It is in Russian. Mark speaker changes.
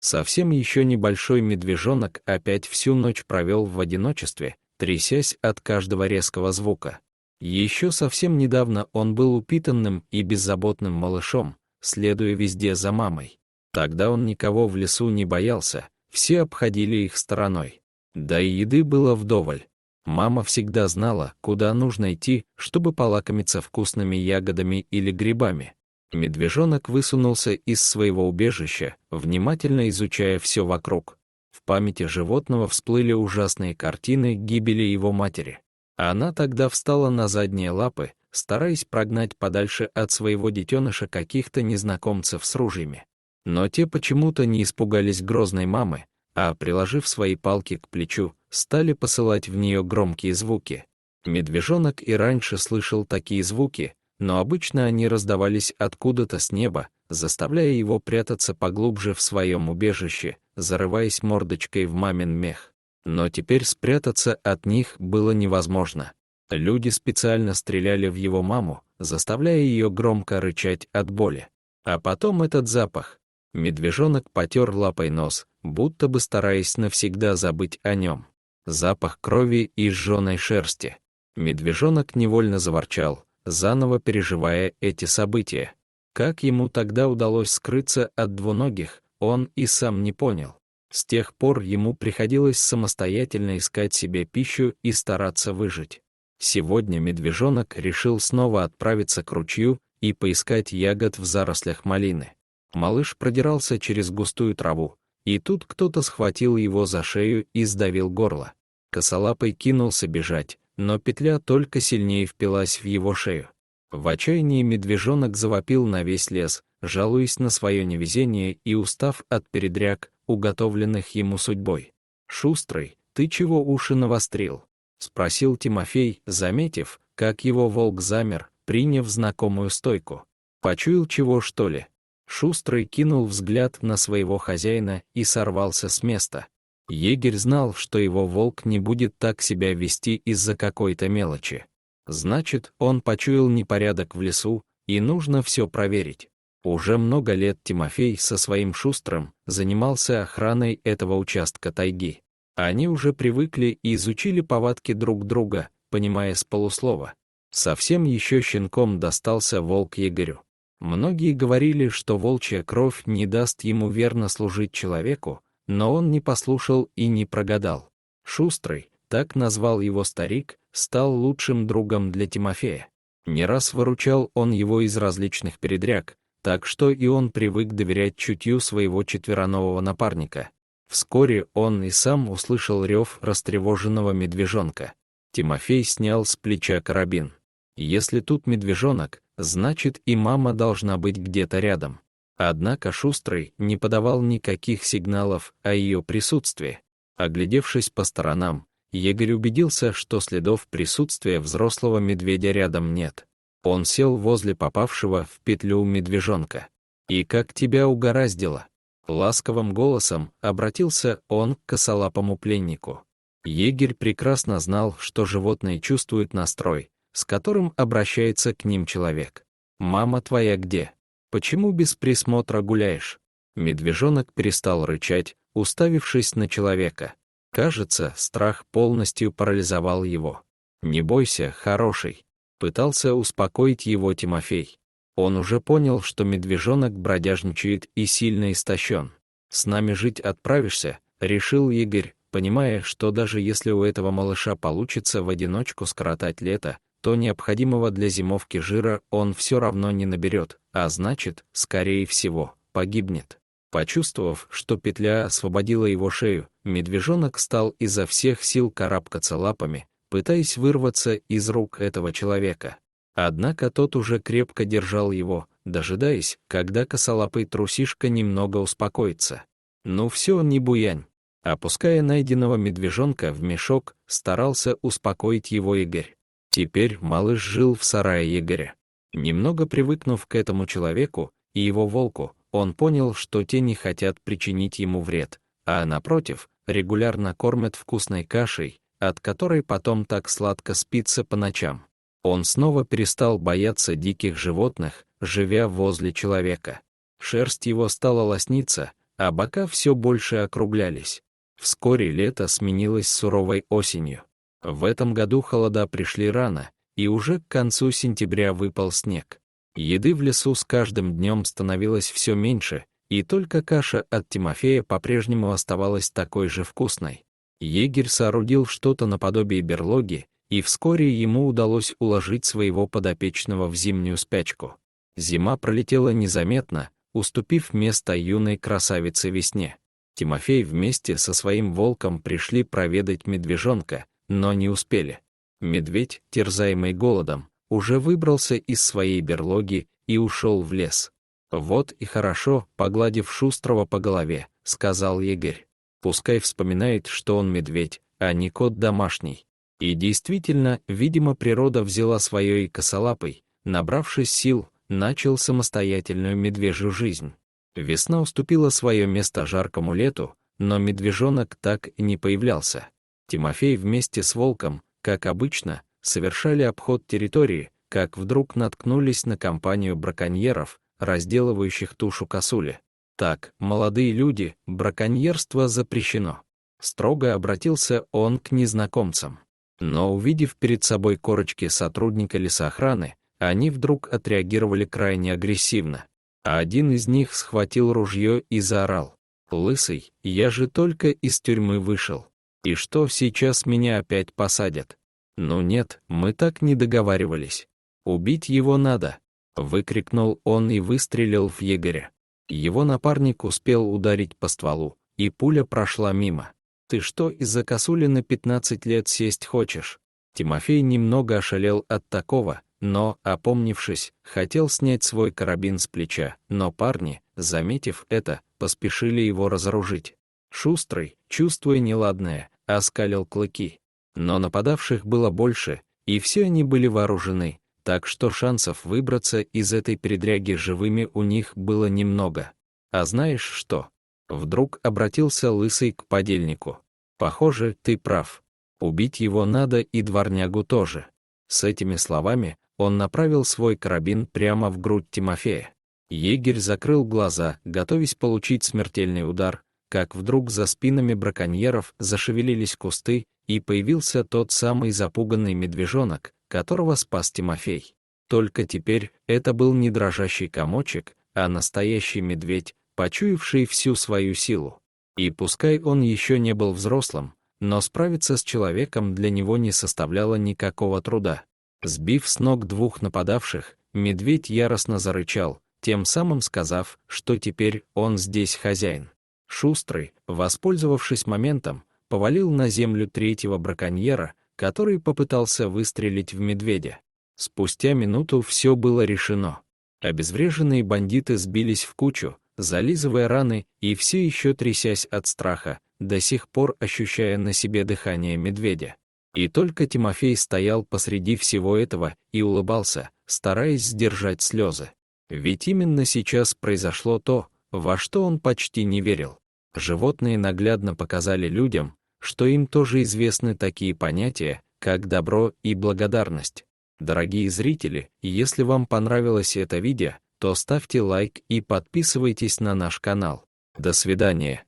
Speaker 1: Совсем еще небольшой медвежонок опять всю ночь провел в одиночестве, трясясь от каждого резкого звука. Еще совсем недавно он был упитанным и беззаботным малышом, следуя везде за мамой. Тогда он никого в лесу не боялся, все обходили их стороной. Да и еды было вдоволь. Мама всегда знала, куда нужно идти, чтобы полакомиться вкусными ягодами или грибами. Медвежонок высунулся из своего убежища, внимательно изучая все вокруг. В памяти животного всплыли ужасные картины гибели его матери. Она тогда встала на задние лапы, стараясь прогнать подальше от своего детеныша каких-то незнакомцев с ружьями. Но те почему-то не испугались грозной мамы, а, приложив свои палки к плечу, стали посылать в нее громкие звуки. Медвежонок и раньше слышал такие звуки, но обычно они раздавались откуда-то с неба, заставляя его прятаться поглубже в своем убежище, зарываясь мордочкой в мамин мех. Но теперь спрятаться от них было невозможно. Люди специально стреляли в его маму, заставляя ее громко рычать от боли. А потом этот запах. Медвежонок потер лапой нос, будто бы стараясь навсегда забыть о нем. Запах крови и сжженной шерсти. Медвежонок невольно заворчал, заново переживая эти события. Как ему тогда удалось скрыться от двуногих, он и сам не понял. С тех пор ему приходилось самостоятельно искать себе пищу и стараться выжить. Сегодня медвежонок решил снова отправиться к ручью и поискать ягод в зарослях малины. Малыш продирался через густую траву, и тут кто-то схватил его за шею и сдавил горло. Косолапый кинулся бежать, но петля только сильнее впилась в его шею. В отчаянии медвежонок завопил на весь лес, жалуясь на свое невезение и устав от передряг, уготовленных ему судьбой. «Шустрый, ты чего уши навострил?» — спросил Тимофей, заметив, как его волк замер, приняв знакомую стойку. «Почуял чего, что ли?» Шустрый кинул взгляд на своего хозяина и сорвался с места. Егерь знал, что его волк не будет так себя вести из-за какой-то мелочи. Значит, он почуял непорядок в лесу, и нужно все проверить. Уже много лет Тимофей со своим Шустрым занимался охраной этого участка тайги. Они уже привыкли и изучили повадки друг друга, понимая с полуслова. Совсем еще щенком достался волк егерю. Многие говорили, что волчья кровь не даст ему верно служить человеку, но он не послушал и не прогадал. Шустрый, так назвал его старик, стал лучшим другом для Тимофея. Не раз выручал он его из различных передряг, так что и он привык доверять чутью своего четвероногого напарника. Вскоре он и сам услышал рев растревоженного медвежонка. Тимофей снял с плеча карабин. Если тут медвежонок, значит и мама должна быть где-то рядом. Однако Шустрый не подавал никаких сигналов о ее присутствии. Оглядевшись по сторонам, егерь убедился, что следов присутствия взрослого медведя рядом нет. Он сел возле попавшего в петлю медвежонка. «И как тебя угораздило?» Ласковым голосом обратился он к косолапому пленнику. Егерь прекрасно знал, что животные чувствуют настрой, с которым обращается к ним человек. «Мама твоя где? Почему без присмотра гуляешь?» Медвежонок перестал рычать, уставившись на человека. Кажется, страх полностью парализовал его. «Не бойся, хороший», — пытался успокоить его Тимофей. Он уже понял, что медвежонок бродяжничает и сильно истощен. «С нами жить отправишься», — решил егерь, понимая, что даже если у этого малыша получится в одиночку скоротать лето, то необходимого для зимовки жира он все равно не наберет, а значит, скорее всего, погибнет. Почувствовав, что петля освободила его шею, медвежонок стал изо всех сил карабкаться лапами, пытаясь вырваться из рук этого человека. Однако тот уже крепко держал его, дожидаясь, когда косолапый трусишка немного успокоится. «Ну все, не буянь». Опуская найденного медвежонка в мешок, старался успокоить его Игорь. Теперь малыш жил в сарае егеря. Немного привыкнув к этому человеку и его волку, он понял, что те не хотят причинить ему вред, а, напротив, регулярно кормят вкусной кашей, от которой потом так сладко спится по ночам. Он снова перестал бояться диких животных, живя возле человека. Шерсть его стала лосниться, а бока все больше округлялись. Вскоре лето сменилось суровой осенью. В этом году холода пришли рано, и уже к концу сентября выпал снег. Еды в лесу с каждым днем становилось все меньше, и только каша от Тимофея по-прежнему оставалась такой же вкусной. Егерь соорудил что-то наподобие берлоги, и вскоре ему удалось уложить своего подопечного в зимнюю спячку. Зима пролетела незаметно, уступив место юной красавице весне. Тимофей вместе со своим волком пришли проведать медвежонка, но не успели. Медведь, терзаемый голодом, уже выбрался из своей берлоги и ушел в лес. «Вот и хорошо», — погладив Шустрого по голове, сказал егерь. «Пускай вспоминает, что он медведь, а не кот домашний». И действительно, видимо, природа взяла свое, и косолапый, набравшись сил, начал самостоятельную медвежью жизнь. Весна уступила свое место жаркому лету, но медвежонок так и не появлялся. Тимофей вместе с волком, как обычно, совершали обход территории, как вдруг наткнулись на компанию браконьеров, разделывающих тушу косули. «Так, молодые люди, браконьерство запрещено», — строго обратился он к незнакомцам. Но увидев перед собой корочки сотрудника лесоохраны, они вдруг отреагировали крайне агрессивно. А один из них схватил ружье и заорал: «Лысый, я же только из тюрьмы вышел. И что, сейчас меня опять посадят?» «Ну нет, мы так не договаривались. Убить его надо», — выкрикнул он и выстрелил в егеря. Его напарник успел ударить по стволу, и пуля прошла мимо. «Ты что, из-за косули на 15 лет сесть хочешь?» Тимофей немного ошалел от такого, но, опомнившись, хотел снять свой карабин с плеча, но парни, заметив это, поспешили его разоружить. Шустрый, чувствуя неладное, оскалил клыки. Но нападавших было больше, и все они были вооружены, так что шансов выбраться из этой передряги живыми у них было немного. «А знаешь что?» Вдруг обратился Лысый к подельнику. «Похоже, ты прав. Убить его надо и дворнягу тоже». С этими словами он направил свой карабин прямо в грудь Тимофея. Егерь закрыл глаза, готовясь получить смертельный удар, как вдруг за спинами браконьеров зашевелились кусты, и появился тот самый запуганный медвежонок, которого спас Тимофей. Только теперь это был не дрожащий комочек, а настоящий медведь, почуявший всю свою силу. И пускай он еще не был взрослым, но справиться с человеком для него не составляло никакого труда. Сбив с ног двух нападавших, медведь яростно зарычал, тем самым сказав, что теперь он здесь хозяин. Шустрый, воспользовавшись моментом, повалил на землю третьего браконьера, который попытался выстрелить в медведя. Спустя минуту все было решено. Обезвреженные бандиты сбились в кучу, зализывая раны и все еще трясясь от страха, до сих пор ощущая на себе дыхание медведя. И только Тимофей стоял посреди всего этого и улыбался, стараясь сдержать слезы. Ведь именно сейчас произошло то, во что он почти не верил. Животные наглядно показали людям, что им тоже известны такие понятия, как добро и благодарность. Дорогие зрители, если вам понравилось это видео, то ставьте лайк и подписывайтесь на наш канал. До свидания.